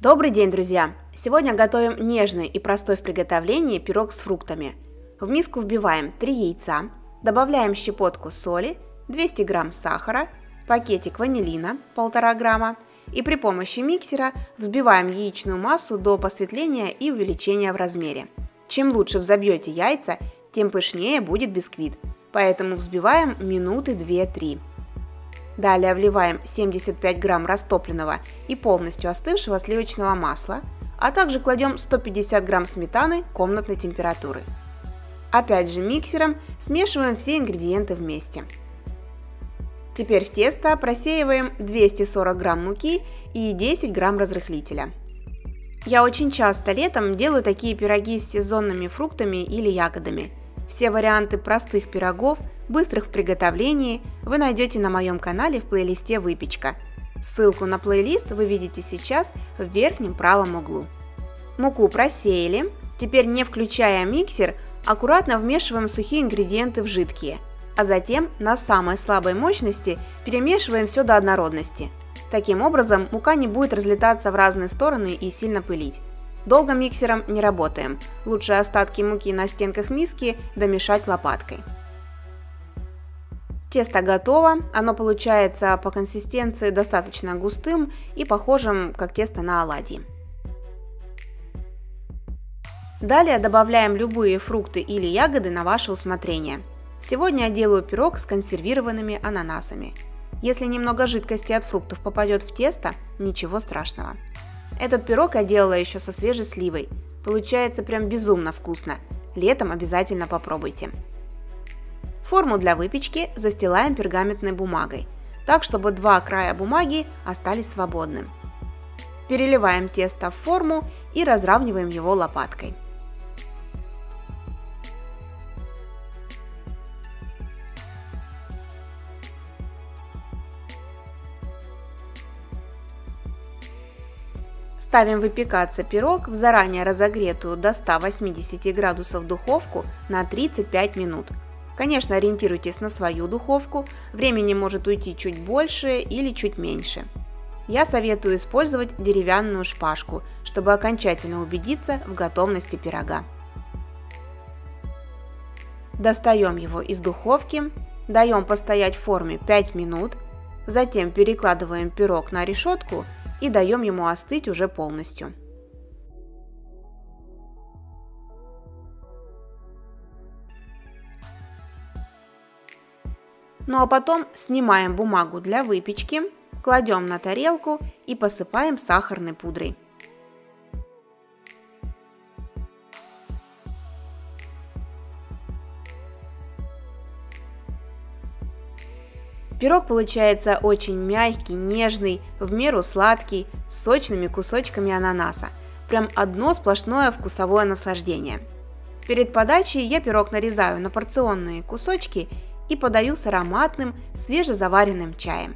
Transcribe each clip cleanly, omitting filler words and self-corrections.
Добрый день, друзья! Сегодня готовим нежный и простой в приготовлении пирог с фруктами. В миску вбиваем 3 яйца, добавляем щепотку соли, 200 грамм сахара, пакетик ванилина 1,5 грамма и при помощи миксера взбиваем яичную массу до посветления и увеличения в размере. Чем лучше взобьете яйца, тем пышнее будет бисквит, поэтому взбиваем минуты 2-3. Далее вливаем 75 грамм растопленного и полностью остывшего сливочного масла, а также кладем 150 грамм сметаны комнатной температуры. Опять же миксером смешиваем все ингредиенты вместе. Теперь в тесто просеиваем 240 грамм муки и 10 грамм разрыхлителя. Я очень часто летом делаю такие пироги с сезонными фруктами или ягодами. Все варианты простых пирогов, быстрых в приготовлении, вы найдете на моем канале в плейлисте «Выпечка». Ссылку на плейлист вы видите сейчас в верхнем правом углу. Муку просеяли. Теперь, не включая миксер, аккуратно вмешиваем сухие ингредиенты в жидкие, а затем на самой слабой мощности перемешиваем все до однородности. Таким образом, мука не будет разлетаться в разные стороны и сильно пылить. Долго миксером не работаем, лучше остатки муки на стенках миски домешать лопаткой. Тесто готово, оно получается по консистенции достаточно густым и похожим как тесто на оладьи. Далее добавляем любые фрукты или ягоды на ваше усмотрение. Сегодня я делаю пирог с консервированными ананасами. Если немного жидкости от фруктов попадет в тесто, ничего страшного. Этот пирог я делала еще со свежей сливой. Получается прям безумно вкусно. Летом обязательно попробуйте. Форму для выпечки застилаем пергаментной бумагой, так чтобы 2 края бумаги остались свободным. Переливаем тесто в форму и разравниваем его лопаткой. Ставим выпекаться пирог в заранее разогретую до 180 градусов духовку на 35 минут. Конечно, ориентируйтесь на свою духовку, времени может уйти чуть больше или чуть меньше. Я советую использовать деревянную шпажку, чтобы окончательно убедиться в готовности пирога. Достаем его из духовки, даем постоять в форме 5 минут, затем перекладываем пирог на решетку и даем ему остыть уже полностью. Ну а потом снимаем бумагу для выпечки, кладем на тарелку и посыпаем сахарной пудрой. Пирог получается очень мягкий, нежный, в меру сладкий, с сочными кусочками ананаса. Прям одно сплошное вкусовое наслаждение. Перед подачей я пирог нарезаю на порционные кусочки и подаю с ароматным, свежезаваренным чаем.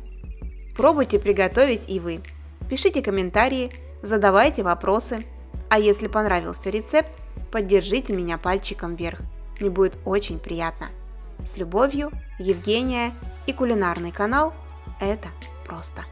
Пробуйте приготовить и вы. Пишите комментарии, задавайте вопросы. А если понравился рецепт, поддержите меня пальчиком вверх. Мне будет очень приятно. С любовью, Евгения и кулинарный канал «Это просто».